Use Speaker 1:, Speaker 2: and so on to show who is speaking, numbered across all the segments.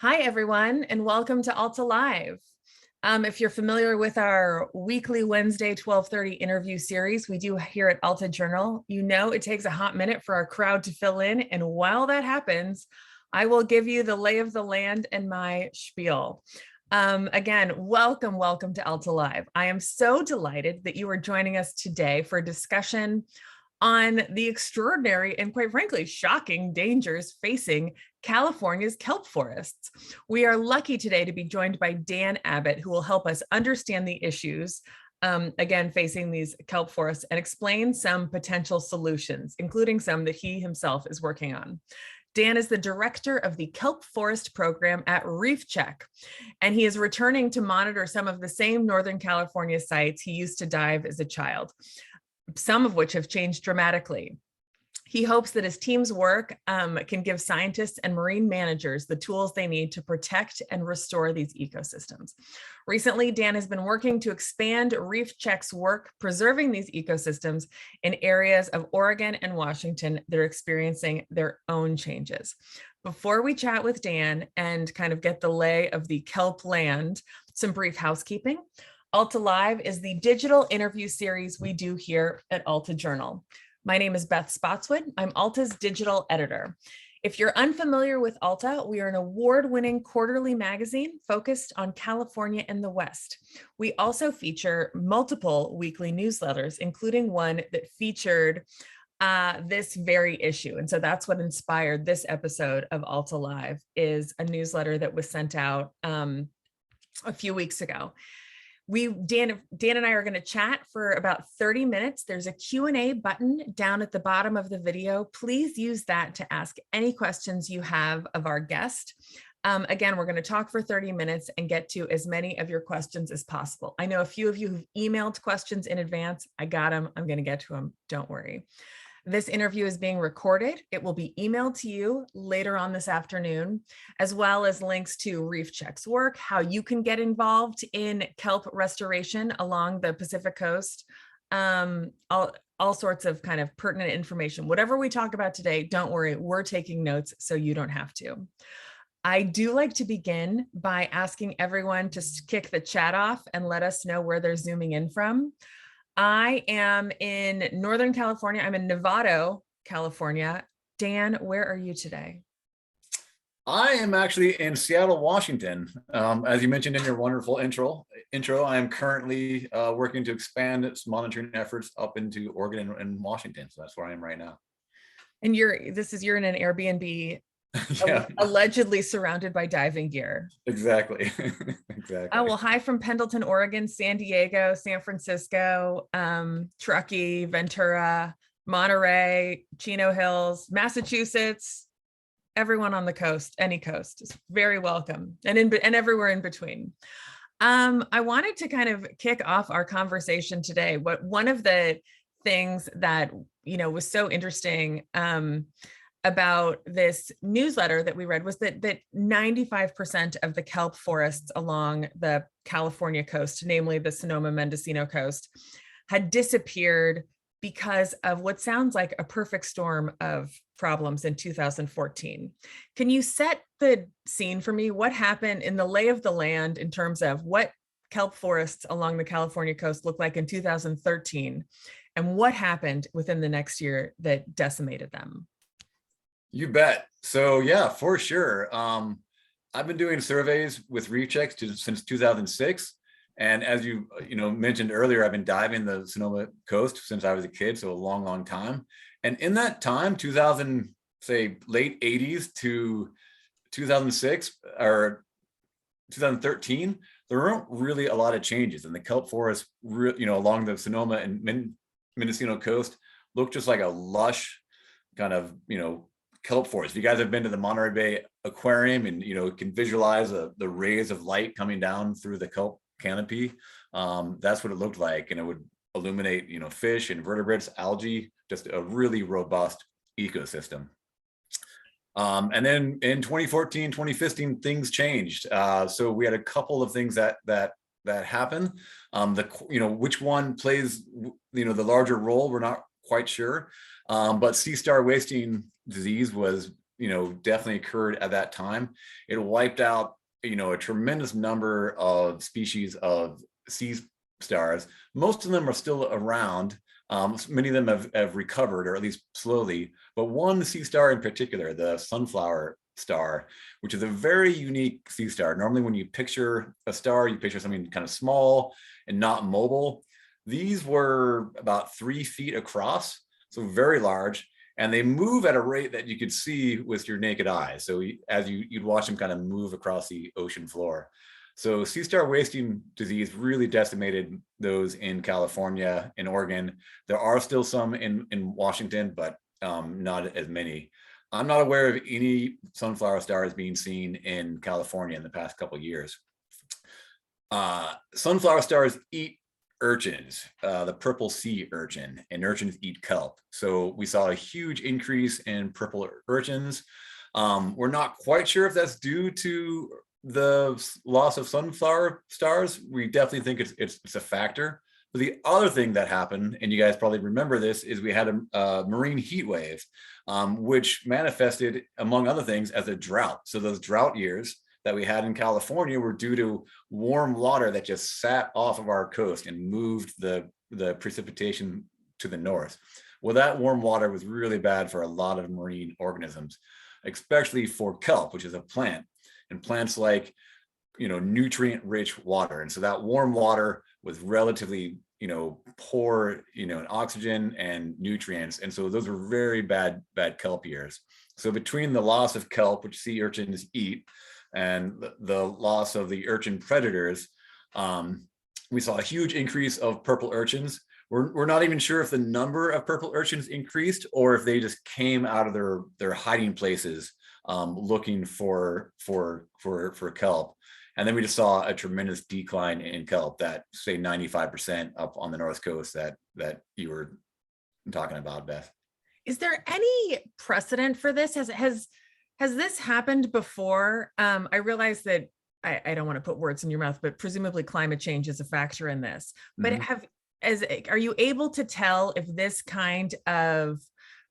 Speaker 1: Hi, everyone, and welcome to Alta Live. If you're familiar with our weekly Wednesday 12:30 interview series we do here at Alta Journal, you know it takes a hot minute for our crowd to fill in. And while that happens, I will give you the lay of the land and my spiel. Again, welcome to Alta Live. I am so delighted that you are joining us today for a discussion on the extraordinary and quite frankly, shocking dangers facing California's kelp forests. We are lucky today to be joined by Dan Abbott, who will help us understand the issues again, facing these kelp forests and explain some potential solutions, including some that he himself is working on. Dan is the director of the Kelp Forest Program at Reef Check, and he is returning to monitor some of the same Northern California sites he used to dive as a child, some of which have changed dramatically. He hopes that his team's work can give scientists and marine managers the tools they need to protect and restore these ecosystems. Recently, Dan has been working to expand Reef Check's work preserving these ecosystems in areas of Oregon and Washington that are experiencing their own changes. Before we chat with Dan and kind of get the lay of the kelp land, some brief housekeeping. Alta Live is the digital interview series we do here at Alta Journal. My name is Beth Spotswood. I'm Alta's digital editor. If you're unfamiliar with Alta, we are an award-winning quarterly magazine focused on California and the West. We also feature multiple weekly newsletters, including one that featured this very issue. And so that's what inspired this episode of Alta Live, is a newsletter that was sent out a few weeks ago. Dan and I are going to chat for about 30 minutes. There's a Q&A button down at the bottom of the video. Please use that to ask any questions you have of our guest. Again, we're going to talk for 30 minutes and get to as many of your questions as possible. I know a few of you who've emailed questions in advance. I got them. I'm going to get to them. Don't worry. This interview is being recorded. It will be emailed to you later on this afternoon, as well as links to Reef Check's work, how you can get involved in kelp restoration along the Pacific Coast, all sorts of kind of pertinent information. Whatever we talk about today, don't worry, we're taking notes so you don't have to. I do like to begin by asking everyone to kick the chat off and let us know where they're zooming in from. I am in Northern California. I'm in Novato, California. Dan, where are you today?
Speaker 2: I am actually in Seattle, Washington. As you mentioned in your wonderful intro, I am currently working to expand some monitoring efforts up into Oregon and Washington. So that's where I am right now.
Speaker 1: And you're in an Airbnb, yeah. Allegedly surrounded by diving gear.
Speaker 2: Exactly. Exactly.
Speaker 1: Oh, well, hi from Pendleton, Oregon, San Diego, San Francisco, Truckee, Ventura, Monterey, Chino Hills, Massachusetts. Everyone on the coast, any coast, is very welcome, and everywhere in between. I wanted to kind of kick off our conversation today. One of the things that was so interesting about this newsletter that we read was that 95% of the kelp forests along the California coast, namely the Sonoma and Mendocino coast, had disappeared because of what sounds like a perfect storm of problems in 2014. Can you set the scene for me? What happened in the lay of the land in terms of what kelp forests along the California coast looked like in 2013, and what happened within the next year that decimated them?
Speaker 2: You bet. So yeah, for sure. I've been doing surveys with Reef Check since 2006. And as you mentioned earlier, I've been diving the Sonoma coast since I was a kid, so a long time. And in that time, late 80s to 2006 or 2013, there weren't really a lot of changes. And the kelp forest, along the Sonoma and Mendocino coast looked just like a lush kind of, kelp forest. If you guys have been to the Monterey Bay Aquarium and can visualize the rays of light coming down through the kelp canopy, that's what it looked like, and it would illuminate fish, invertebrates, algae, just a really robust ecosystem. And then in 2014, 2015, things changed. So we had a couple of things that happened. Which one plays the larger role, we're not quite sure. But sea star wasting disease was definitely occurred at that time. It wiped out, a tremendous number of species of sea stars. Most of them are still around. Many of them have recovered, or at least slowly. But one sea star in particular, the sunflower star, which is a very unique sea star. Normally, when you picture a star, you picture something kind of small and not mobile. These were about 3 feet across, so very large, and they move at a rate that you could see with your naked eye. So as you'd watch them kind of move across the ocean floor. So sea star wasting disease really decimated those in California, in Oregon. There are still some in Washington, but not as many. I'm not aware of any sunflower stars being seen in California in the past couple of years. Sunflower stars eat urchins, the purple sea urchin, and urchins eat kelp. So we saw a huge increase in purple urchins. We're not quite sure if that's due to the loss of sunflower stars. We definitely think it's a factor. But the other thing that happened, and you guys probably remember this, is we had a marine heat wave, which manifested, among other things, as a drought. So those drought years that we had in California were due to warm water that just sat off of our coast and moved the precipitation to the north. Well, that warm water was really bad for a lot of marine organisms, especially for kelp, which is a plant. And plants like, nutrient-rich water. And so that warm water was relatively, poor, in oxygen and nutrients. And so those were very bad kelp years. So between the loss of kelp, which sea urchins eat, and the loss of the urchin predators, we saw a huge increase of purple urchins. We're not even sure if the number of purple urchins increased or if they just came out of their hiding places, looking for kelp. And then we just saw a tremendous decline in kelp, that say 95% up on the North Coast that you were talking about, Beth.
Speaker 1: Is there any precedent for this? Has this happened before? I realize that I don't want to put words in your mouth, but presumably climate change is a factor in this. But are you able to tell if this kind of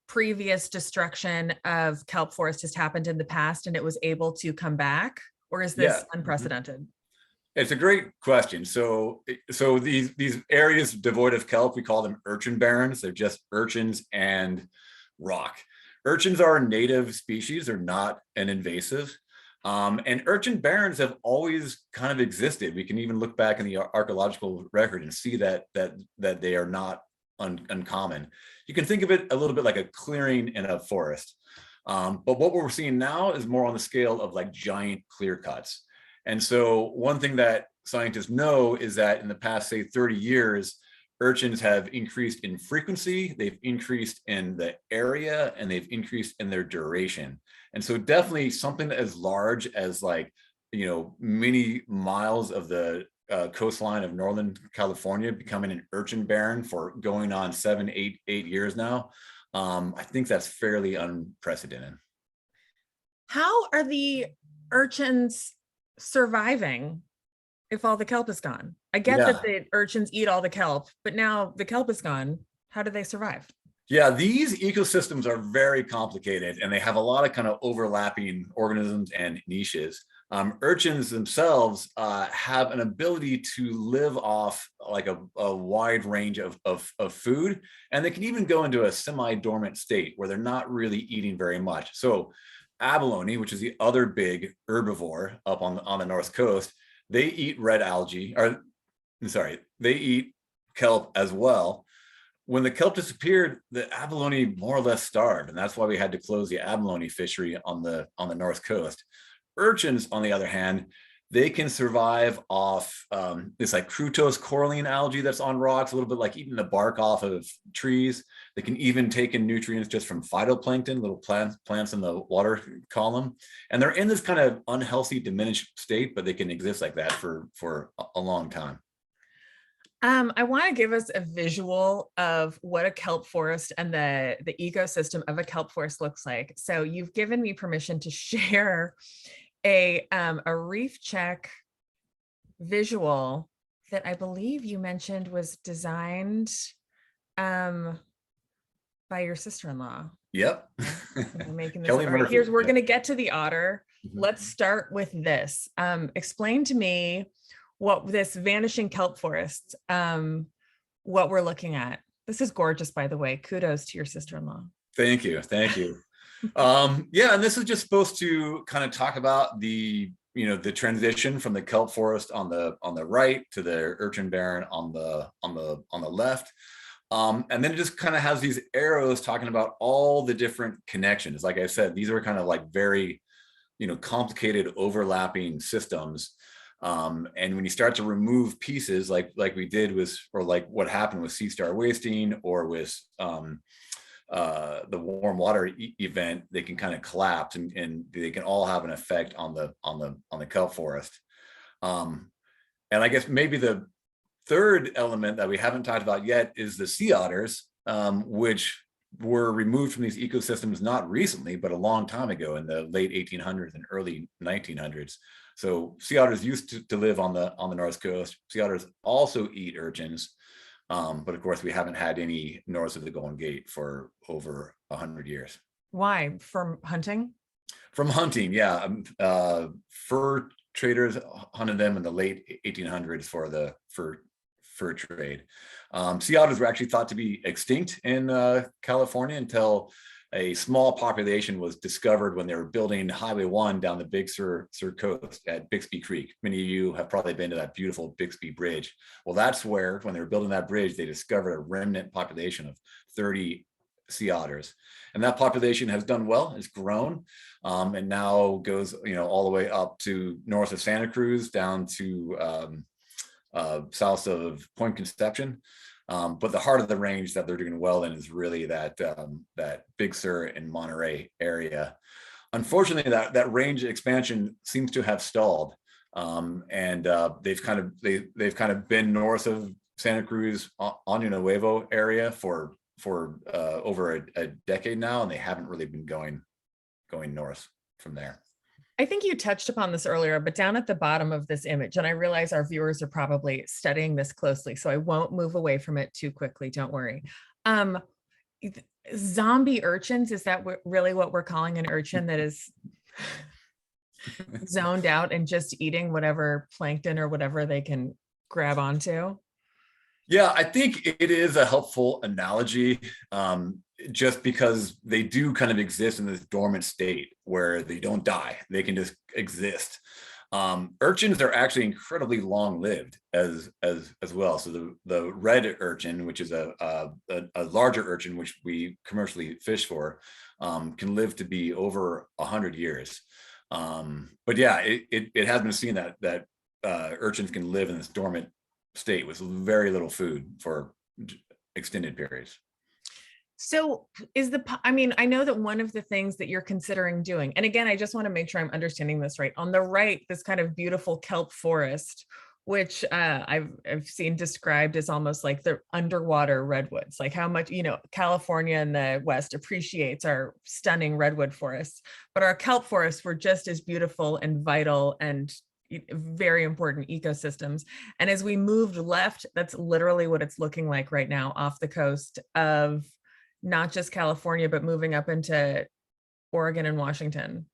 Speaker 1: previous destruction of kelp forest has happened in the past and it was able to come back, or is this unprecedented?
Speaker 2: It's a great question. So these areas devoid of kelp, we call them urchin barrens. They're just urchins and rock. Urchins are a native species. They're not an invasive. And urchin barrens have always kind of existed. We can even look back in the archaeological record and see that they are not uncommon. You can think of it a little bit like a clearing in a forest. But what we're seeing now is more on the scale of like giant clear cuts. And so one thing that scientists know is that in the past, say 30 years, urchins have increased in frequency, they've increased in the area, and they've increased in their duration. And so definitely something as large as many miles of the coastline of Northern California becoming an urchin barren for going on 7, 8 years now. I think that's fairly unprecedented.
Speaker 1: How are the urchins surviving if all the kelp is gone? I get that the urchins eat all the kelp, but now the kelp is gone. How do they survive?
Speaker 2: Yeah, these ecosystems are very complicated and they have a lot of kind of overlapping organisms and niches. Urchins themselves have an ability to live off like a wide range of food, and they can even go into a semi-dormant state where they're not really eating very much. So abalone, which is the other big herbivore up on the North Coast, they eat red algae, they eat kelp as well. When the kelp disappeared, the abalone more or less starved, and that's why we had to close the abalone fishery on the North Coast. Urchins, on the other hand, they can survive off this like fructose coralline algae that's on rocks, a little bit like eating the bark off of trees. They can even take in nutrients just from phytoplankton, little plants in the water column. And they're in this kind of unhealthy, diminished state, but they can exist like that for a long time.
Speaker 1: I want to give us a visual of what a kelp forest and the ecosystem of a kelp forest looks like. So you've given me permission to share a Reef Check visual that I believe you mentioned was designed By your sister-in-law.
Speaker 2: Yep.
Speaker 1: I'm making this.
Speaker 2: Kelly
Speaker 1: All right,
Speaker 2: Murphy.
Speaker 1: we're
Speaker 2: Yep.
Speaker 1: going to get to the otter.
Speaker 2: Mhm.
Speaker 1: Let's start with this. Explain to me what this vanishing kelp forest, what we're looking at. This is gorgeous, by the way. Kudos to your sister-in-law.
Speaker 2: Thank you. Thank you. Yeah, and this is just supposed to kind of talk about the, the transition from the kelp forest on the right to the urchin barren on the left. And then it just kind of has these arrows talking about all the different connections. Like I said, these are kind of like very, complicated overlapping systems. And when you start to remove pieces like we did with, or like what happened with sea star wasting or with the warm water event, they can kind of collapse and they can all have an effect on the kelp forest. And I guess maybe the third element that we haven't talked about yet is the sea otters, which were removed from these ecosystems not recently, but a long time ago in the late 1800s and early 1900s. So sea otters used to live on the North Coast. Sea otters also eat urchins, but of course we haven't had any north of the Golden Gate for over 100 years.
Speaker 1: Why? From hunting?
Speaker 2: From hunting, yeah. Fur traders hunted them in the late 1800s for the fur trade. Sea otters were actually thought to be extinct in California until a small population was discovered when they were building Highway 1 down the Big Sur coast at Bixby Creek. Many of you have probably been to that beautiful Bixby Bridge. Well, that's where, when they were building that bridge, they discovered a remnant population of 30 sea otters. And that population has done well, it's grown, and now goes, all the way up to north of Santa Cruz, down to south of Point Conception. But the heart of the range that they're doing well in is really that Big Sur and Monterey area. Unfortunately, that range expansion seems to have stalled, and they've kind of been north of Santa Cruz, Año Nuevo area for over a decade now, and they haven't really been going north from there.
Speaker 1: I think you touched upon this earlier, but down at the bottom of this image, and I realize our viewers are probably studying this closely, so I won't move away from it too quickly. Don't worry. Zombie urchins, is that really what we're calling an urchin that is zoned out and just eating whatever plankton or whatever they can grab onto?
Speaker 2: Yeah, I think it is a helpful analogy, just because they do kind of exist in this dormant state where they don't die. They can just exist. Urchins are actually incredibly long-lived as well. So the red urchin, which is a larger urchin, which we commercially fish for, can live to be over 100 years. But yeah, it has been seen that urchins can live in this dormant state with very little food for extended periods.
Speaker 1: So I know that one of the things that you're considering doing, and again, I just want to make sure I'm understanding this right. On the right, this kind of beautiful kelp forest, which I've seen described as almost like the underwater redwoods, like how much, California and the West appreciates our stunning redwood forests, but our kelp forests were just as beautiful and vital and very important ecosystems. And as we moved left, that's literally what it's looking like right now off the coast of not just California, but moving up into Oregon and Washington.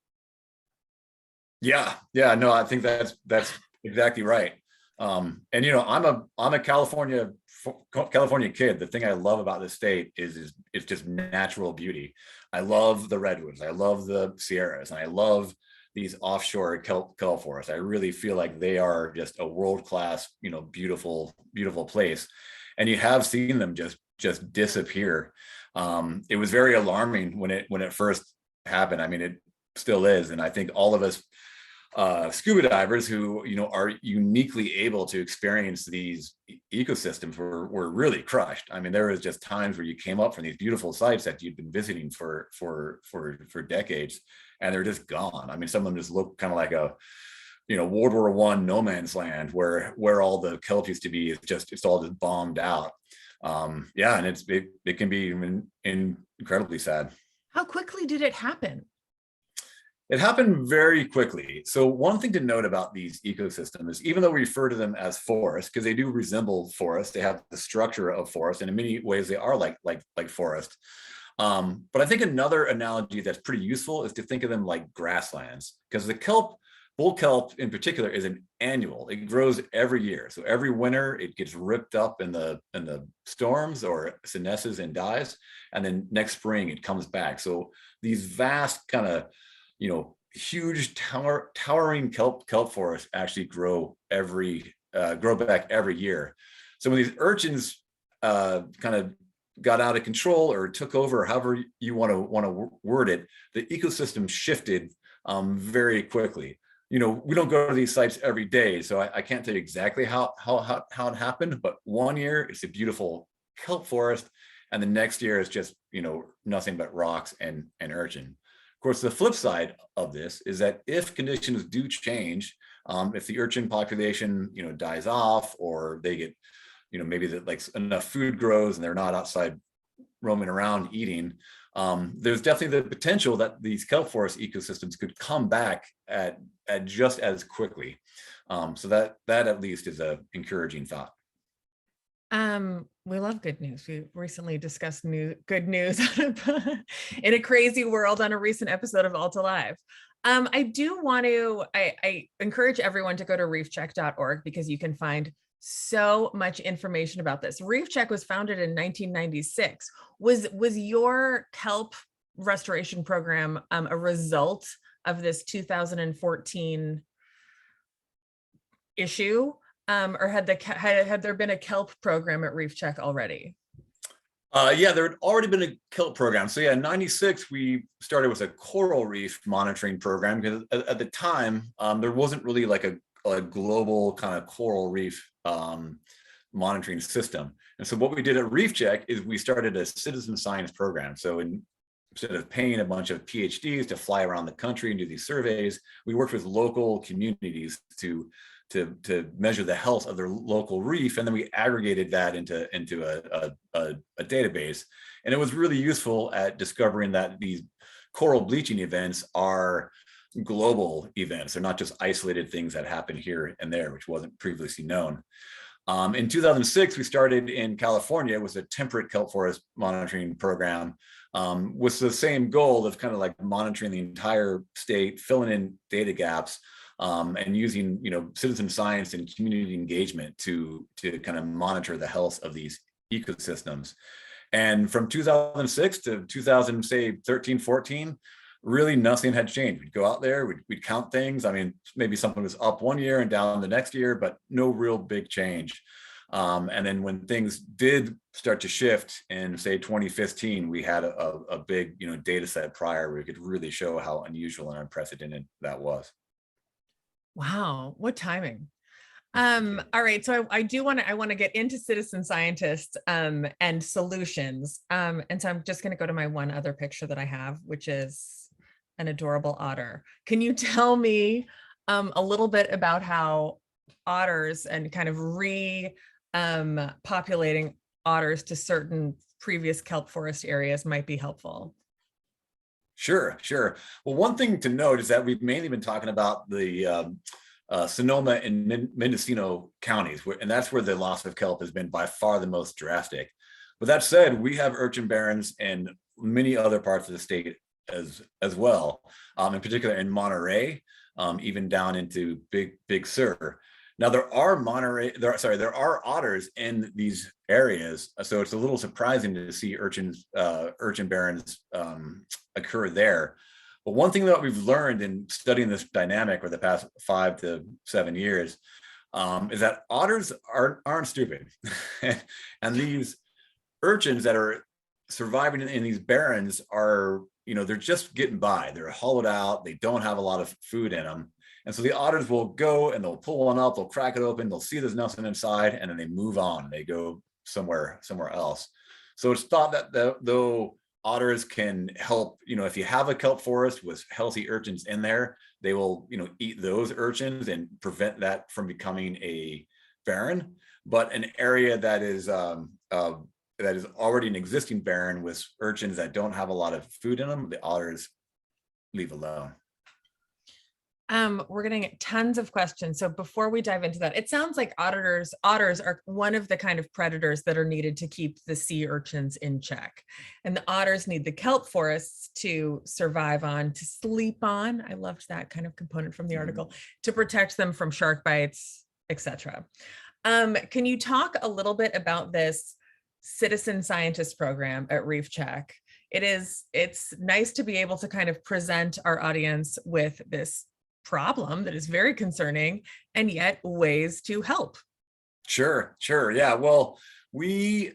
Speaker 2: Yeah, no, I think that's exactly right. And I'm a California kid. The thing I love about this state is it's just natural beauty. I love the redwoods, I love the Sierras, and I love these offshore kelp forests. I really feel like they are just a world-class, beautiful place. And you have seen them just disappear. It was very alarming when it first happened. I mean, it still is. And I think all of us scuba divers who are uniquely able to experience these ecosystems were really crushed. I mean, there was just times where you came up from these beautiful sites that you'd been visiting for decades, and they're just gone. I mean, some of them just look kind of like a World War I no man's land where all the kelp used to be. It's all just bombed out. Yeah, and it can be incredibly sad.
Speaker 1: How quickly did it happen?
Speaker 2: It happened very quickly. So one thing to note about these ecosystems is, even though we refer to them as forests, because they do resemble forests, they have the structure of forest, and in many ways they are like forest. But I think another analogy that's pretty useful is to think of them like grasslands, because the bull kelp in particular is an annual. It grows every year. So every winter it gets ripped up in the storms or senesces and dies. And then next spring it comes back. So these vast kind of, huge towering kelp forests actually grow back every year. So when these urchins kind of got out of control or took over, however you want to word it, the ecosystem shifted very quickly. We don't go to these sites every day, so I can't tell you exactly how it happened. But one year it's a beautiful kelp forest, and the next year is just nothing but rocks and urchin. Of course, the flip side of this is that if conditions do change, if the urchin population dies off, or they get maybe that like enough food grows and they're not outside roaming around eating, there's definitely the potential that these kelp forest ecosystems could come back at just as quickly. So that at least is a encouraging thought.
Speaker 1: We love good news. We recently discussed good news in a crazy world on a recent episode of Alta Live. I encourage everyone to go to reefcheck.org, because you can find so much information about this. Reef Check was founded in 1996. Was your kelp restoration program a result of this 2014 issue? Or had there been a kelp program at Reef Check already?
Speaker 2: Yeah, there had already been a kelp program. So yeah, in '96 we started with a coral reef monitoring program, because at the time there wasn't really like a global kind of coral reef monitoring system. And so what we did at Reef Check is we started a citizen science program. So instead of paying a bunch of PhDs to fly around the country and do these surveys, we worked with local communities to measure the health of their local reef, and then we aggregated that into a database. And it was really useful at discovering that these coral bleaching events are global events. They're not just isolated things that happen here and there, which wasn't previously known. In 2006, we started in California with a temperate kelp forest monitoring program, with the same goal of kind of like monitoring the entire state, filling in data gaps, and using citizen science and community engagement to kind of monitor the health of these ecosystems. And from 2006 to 2013, 14, really nothing had changed. We'd go out there, we'd count things. I mean, maybe something was up one year and down the next year, but no real big change. And then when things did start to shift in, say, 2015, we had a big data set prior where we could really show how unusual and unprecedented that was.
Speaker 1: Wow, what timing. All right, so I want to get into citizen scientists and solutions. And so I'm just going to go to my one other picture that I have, which is an adorable otter. Can you tell me a little bit about how otters and kind of populating otters to certain previous kelp forest areas might be helpful?
Speaker 2: Sure. Well, one thing to note is that we've mainly been talking about the Sonoma and Mendocino counties, and that's where the loss of kelp has been by far the most drastic. But that said, we have urchin barrens in many other parts of the state as well, in particular in Monterey, even down into Big Sur. Now there are otters in these areas, so it's a little surprising to see urchin barrens occur there. But one thing that we've learned in studying this dynamic over the past 5 to 7 years is that otters aren't stupid, and these urchins that are surviving in these barrens are, they're just getting by. They're hollowed out. They don't have a lot of food in them. And so the otters will go and they'll pull one up, they'll crack it open, they'll see there's nothing inside, and then they move on. They go somewhere else. So it's thought that though otters can help, if you have a kelp forest with healthy urchins in there, they will, eat those urchins and prevent that from becoming a barren. But an area that is already an existing barren with urchins that don't have a lot of food in them, the otters leave alone.
Speaker 1: We're getting tons of questions. So before we dive into that, it sounds like otters are one of the kind of predators that are needed to keep the sea urchins in check. And the otters need the kelp forests to survive on, to sleep on. I loved that kind of component from the article, to protect them from shark bites, etc. Can you talk a little bit about this citizen scientist program at Reef Check? It's nice to be able to kind of present our audience with this problem that is very concerning and yet ways to help.
Speaker 2: Sure. Yeah. Well, we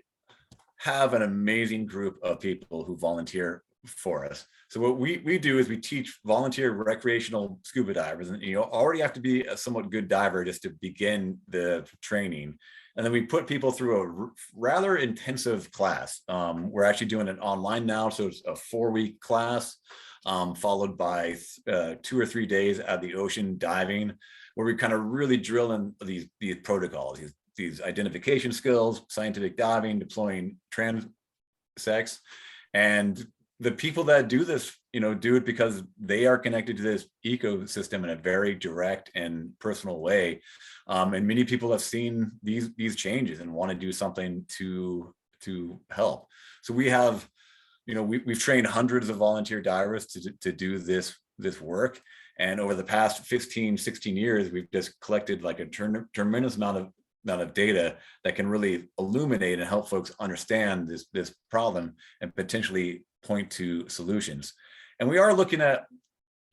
Speaker 2: have an amazing group of people who volunteer for us. So what we do is we teach volunteer recreational scuba divers, and you already have to be a somewhat good diver just to begin the training. And then we put people through a rather intensive class. We're actually doing it online now, so it's a 4-week class, followed by 2 or 3 days at the ocean diving, where we kind of really drill in these protocols, these identification skills, scientific diving, deploying transects. And the people that do this, do it because they are connected to this ecosystem in a very direct and personal way. And many people have seen these changes and want to do something to help. So we have, we've trained hundreds of volunteer divers to do this work. And over the past 15, 16 years, we've just collected like a tremendous amount of data that can really illuminate and help folks understand this problem and potentially point to solutions. And we are looking at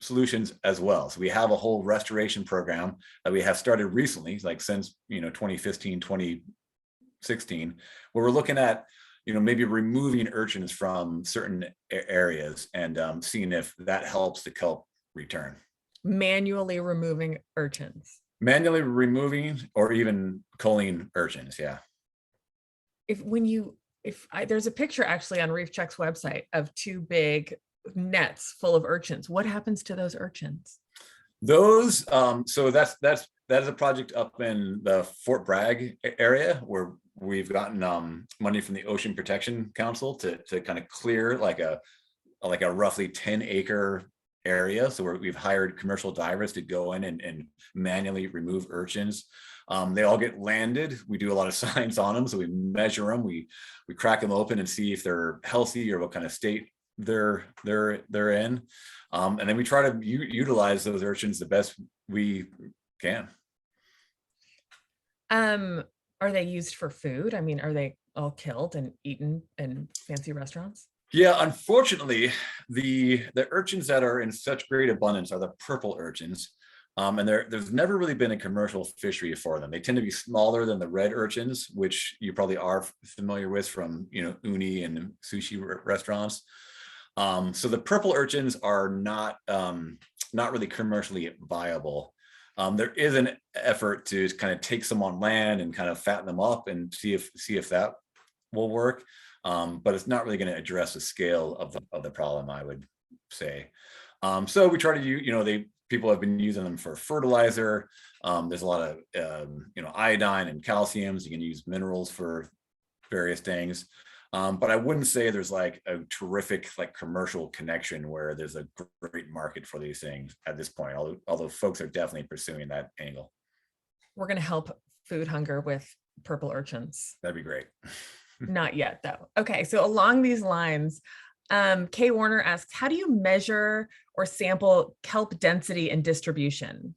Speaker 2: solutions as well. So we have a whole restoration program that we have started recently, like since 2015, 2016, where we're looking at maybe removing urchins from certain areas and seeing if that helps the kelp return.
Speaker 1: Manually removing urchins.
Speaker 2: Manually removing or even culling urchins, yeah.
Speaker 1: There's a picture actually on Reef Check's website of 2 big nets full of urchins. What happens to those urchins?
Speaker 2: Those, so that is a project up in the Fort Bragg area where we've gotten money from the Ocean Protection Council to kind of clear like a roughly 10-acre area. So we've hired commercial divers to go in and manually remove urchins. They all get landed. We do a lot of science on them. So we measure them, we crack them open and see if they're healthy or what kind of state they're in. And then we try to utilize those urchins the best we can.
Speaker 1: Are they used for food? I mean, are they all killed and eaten in fancy restaurants?
Speaker 2: Yeah, unfortunately, the urchins that are in such great abundance are the purple urchins. And there's never really been a commercial fishery for them. They tend to be smaller than the red urchins, which you probably are familiar with from uni and sushi restaurants. So the purple urchins are not really commercially viable. There is an effort to kind of take some on land and kind of fatten them up and see if that will work. But it's not really going to address the scale of the problem, I would say. So we try to people have been using them for fertilizer. There's a lot of iodine and calciums. You can use minerals for various things. But I wouldn't say there's like a terrific commercial connection where there's a great market for these things at this point, although folks are definitely pursuing that angle.
Speaker 1: We're going to help food hunger with purple urchins.
Speaker 2: That'd be great.
Speaker 1: Not yet, though. Okay, so along these lines, Kay Warner asks, how do you measure or sample kelp density and distribution?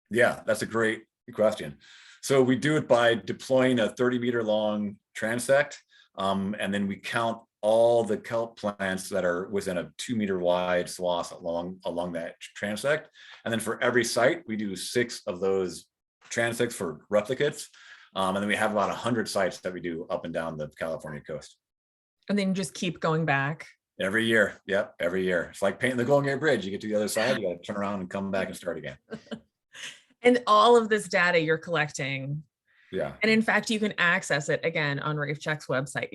Speaker 2: Yeah, that's a great question. So we do it by deploying a 30-meter long transect, and then we count all the kelp plants that are within a 2-meter wide swath along that transect. And then for every site, we do 6 of those transects for replicates. And then we have about 100 sites that we do up and down the California coast.
Speaker 1: And then just keep going back.
Speaker 2: Every year. Yep. Every year. It's like painting the Golden Gate Bridge. You get to the other side, you got to turn around and come back and start again.
Speaker 1: And all of this data you're collecting.
Speaker 2: Yeah.
Speaker 1: And in fact, you can access it again on Reef Check's website.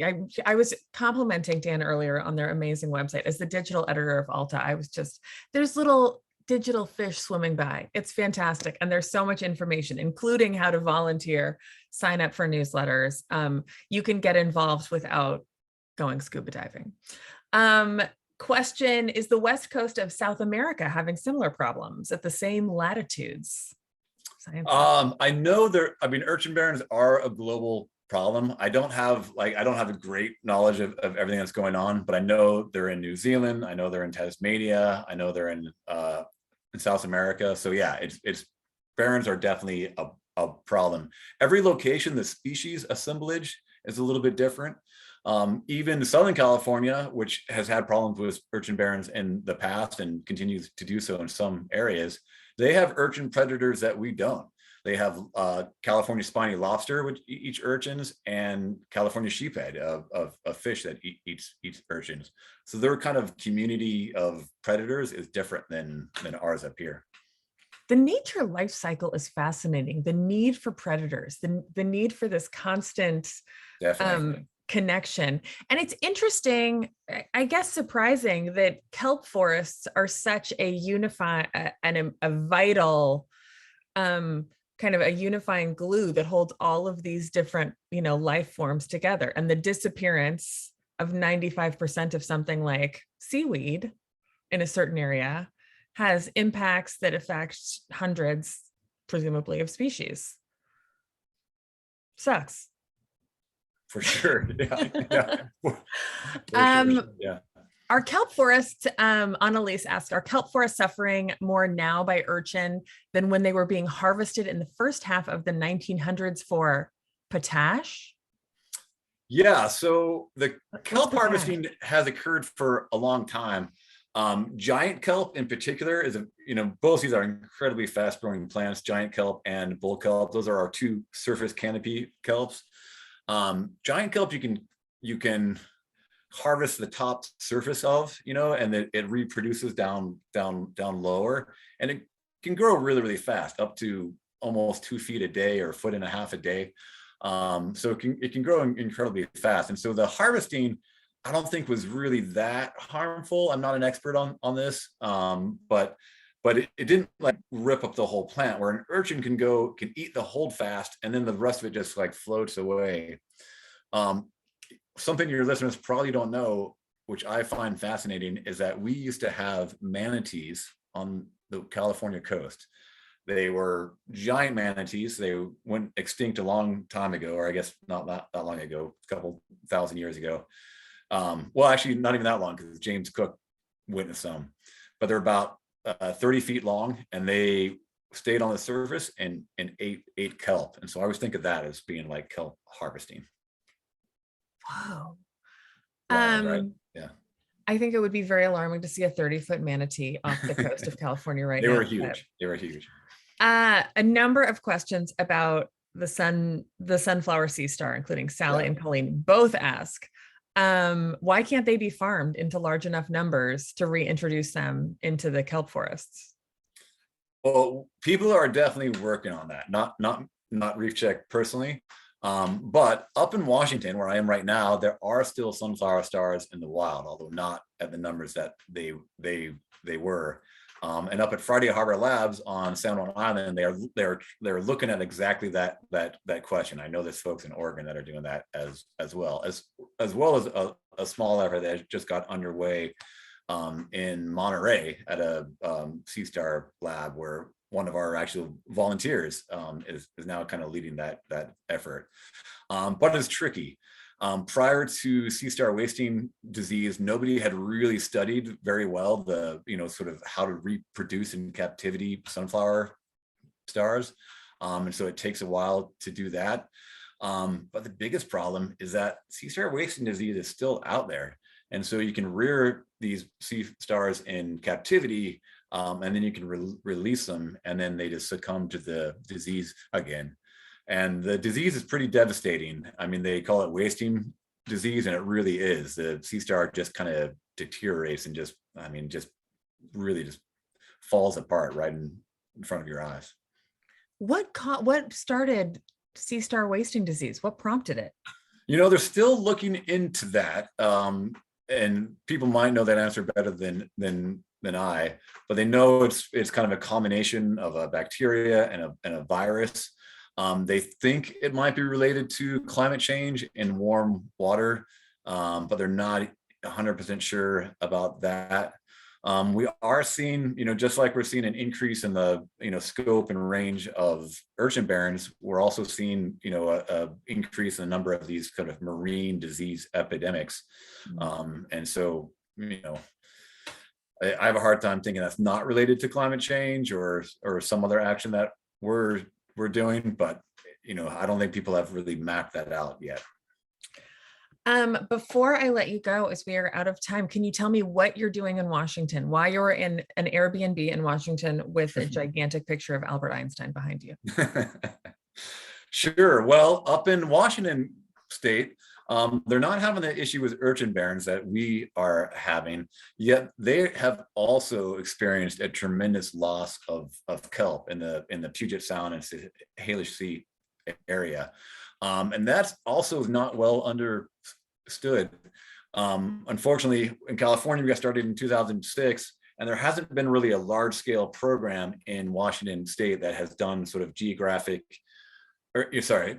Speaker 1: I was complimenting Dan earlier on their amazing website. As the digital editor of Alta, I was there's little digital fish swimming by. It's fantastic. And there's so much information, including how to volunteer, sign up for newsletters. You can get involved without going scuba diving. question, is the west coast of South America having similar problems at the same latitudes?
Speaker 2: I know urchin barrens are a global problem. I don't have a great knowledge of everything that's going on, but I know they're in New Zealand. I know they're in Tasmania. I know they're in South America. So yeah, it's barrens are definitely a problem. Every location, the species assemblage is a little bit different. Even Southern California, which has had problems with urchin barrens in the past and continues to do so in some areas, they have urchin predators that we don't. They have California spiny lobster, which eats urchins, and California sheephead, a fish that eats urchins. So their kind of community of predators is different than ours up here.
Speaker 1: The nature life cycle is fascinating. The need for predators, the need for this constant connection. And it's interesting, I guess surprising, that kelp forests are such a a vital kind of a unifying glue that holds all of these different, life forms together. And the disappearance of 95% of something like seaweed in a certain area has impacts that affect hundreds, presumably, of species. Sucks.
Speaker 2: For sure. Yeah.
Speaker 1: Yeah. Are kelp forests, Annalise asked, are kelp forests suffering more now by urchin than when they were being harvested in the first half of the 1900s for potash?
Speaker 2: Yeah, so the kelp harvesting has occurred for a long time. Giant kelp in particular is both these are incredibly fast growing plants, giant kelp and bull kelp. Those are our two surface canopy kelps. Giant kelp you can harvest the top surface of, and it reproduces down lower, and it can grow really, really fast, up to almost 2 feet a day or 1.5 feet a day. So it can grow incredibly fast. And so the harvesting, I don't think, was really that harmful. I'm not an expert on this, but it didn't rip up the whole plant, where an urchin can eat the holdfast, and then the rest of it just floats away. Something your listeners probably don't know, which I find fascinating, is that we used to have manatees on the California coast. They were giant manatees. They went extinct a long time ago, or I guess not that long ago, a couple thousand years ago. Well, actually, not even that long, because James Cook witnessed some. But they're about 30 feet long, and they stayed on the surface and ate kelp. And so I always think of that as being like kelp harvesting.
Speaker 1: Wow.
Speaker 2: Wild, right? Yeah.
Speaker 1: I think it would be very alarming to see a 30-foot manatee off the coast of California right now.
Speaker 2: They were huge. They were huge.
Speaker 1: A number of questions about the sunflower sea star, including Sally and Colleen, both ask, why can't they be farmed into large enough numbers to reintroduce them into the kelp forests?
Speaker 2: Well, people are definitely working on that. Not Reef Check personally. But up in Washington, where I am right now, there are still sunflower stars in the wild, although not at the numbers that they were. And up at Friday Harbor Labs on San Juan Island, they're looking at exactly that question. I know there's folks in Oregon that are doing that as well as a small effort that just got underway in Monterey at a Sea Star lab, where one of our actual volunteers is now kind of leading that effort. But it's tricky. Prior to sea star wasting disease, nobody had really studied very well the, sort of how to reproduce in captivity sunflower stars. And so it takes a while to do that. But the biggest problem is that sea star wasting disease is still out there. And so you can rear these sea stars in captivity, and then you can release them, and then they just succumb to the disease again. And the disease is pretty devastating. I mean, they call it wasting disease, and it really is. The sea star just kind of deteriorates and just really falls apart right in front of your eyes.
Speaker 1: What started sea star wasting disease? What prompted it?
Speaker 2: They're still looking into that. And people might know that answer better than I, but they know it's kind of a combination of a bacteria and a virus. They think it might be related to climate change and warm water, but they're not 100% sure about that. We are seeing, just like we're seeing an increase in the, scope and range of urchin barrens, we're also seeing, a increase in the number of these kind of marine disease epidemics. And so, I have a hard time thinking that's not related to climate change or some other action that we're doing, but I don't think people have really mapped that out yet.
Speaker 1: Before I let you go, as we are out of time, can you tell me what you're doing in Washington? Why you're in an Airbnb in Washington with a gigantic picture of Albert Einstein behind you?
Speaker 2: Sure. Well, up in Washington state, they're not having the issue with urchin barrens that we are having, yet they have also experienced a tremendous loss of kelp in the Puget Sound and Salish Sea area. And that's also not well understood. Unfortunately, in California, we got started in 2006, and there hasn't been really a large scale program in Washington state that has done sort of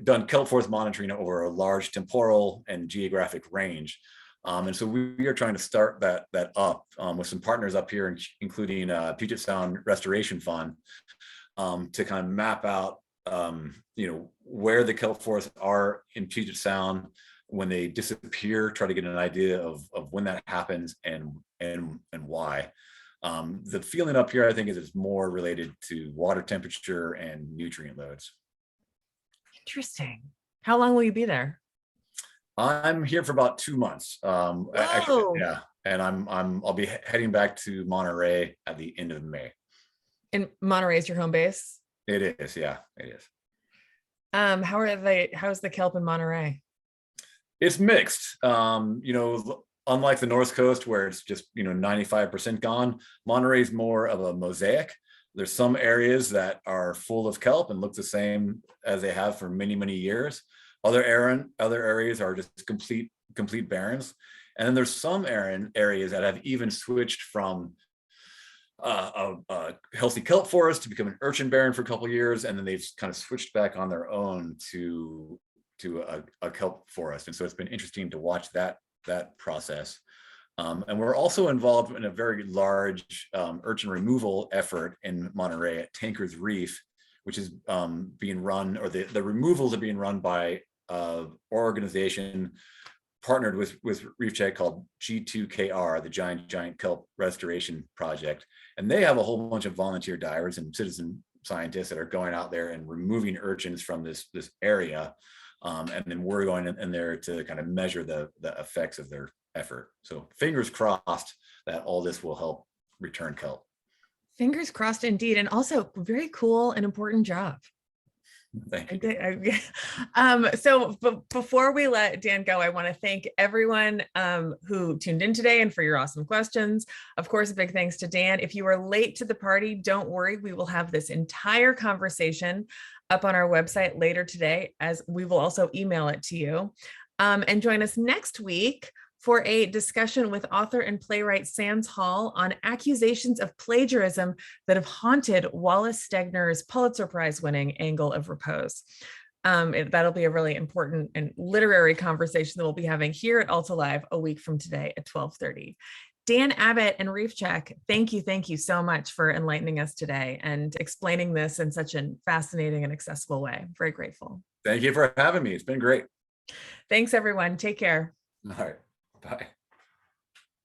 Speaker 2: done kelp forest monitoring over a large temporal and geographic range. And so we are trying to start that up with some partners up here, including Puget Sound Restoration Fund, to kind of map out where the kelp forests are in Puget Sound when they disappear, try to get an idea of when that happens and why. The feeling up here, I think, is it's more related to water temperature and nutrient loads.
Speaker 1: Interesting. How long will you be there?
Speaker 2: I'm here for about 2 months. Actually, yeah, and I'll be heading back to Monterey at the end of May.
Speaker 1: And Monterey is your home base?
Speaker 2: It is, yeah, it is.
Speaker 1: How's the kelp in Monterey?
Speaker 2: It's mixed. Unlike the North Coast where it's just 95% gone, Monterey's more of a mosaic. There's some areas that are full of kelp and look the same as they have for many, many years. Other areas are just complete barrens. And then there's some areas that have even switched from a healthy kelp forest to become an urchin barren for a couple of years, and then they've kind of switched back on their own to a kelp forest. And so it's been interesting to watch that process. And we're also involved in a very large urchin removal effort in Monterey at Tanker's Reef, which is being run, or the removals are being run by an organization partnered with Reef Check called G2KR, the Giant Kelp Restoration Project. And they have a whole bunch of volunteer divers and citizen scientists that are going out there and removing urchins from this area. And then we're going in there to kind of measure the effects of their effort. So fingers crossed that all this will help return kelp.
Speaker 1: Fingers crossed indeed. And also very cool and important job.
Speaker 2: Thank you.
Speaker 1: So before we let Dan go, I want to thank everyone who tuned in today and for your awesome questions. Of course, a big thanks to Dan. If you are late to the party, don't worry. We will have this entire conversation up on our website later today, as we will also email it to you. And join us next week for a discussion with author and playwright Sands Hall on accusations of plagiarism that have haunted Wallace Stegner's Pulitzer Prize winning Angle of Repose. That'll be a really important and literary conversation that we'll be having here at Alta Live a week from today at 12:30. Dan Abbott and Reef Check, thank you so much for enlightening us today and explaining this in such a fascinating and accessible way. Very grateful.
Speaker 2: Thank you for having me. It's been great.
Speaker 1: Thanks, everyone. Take care.
Speaker 2: All right. Bye.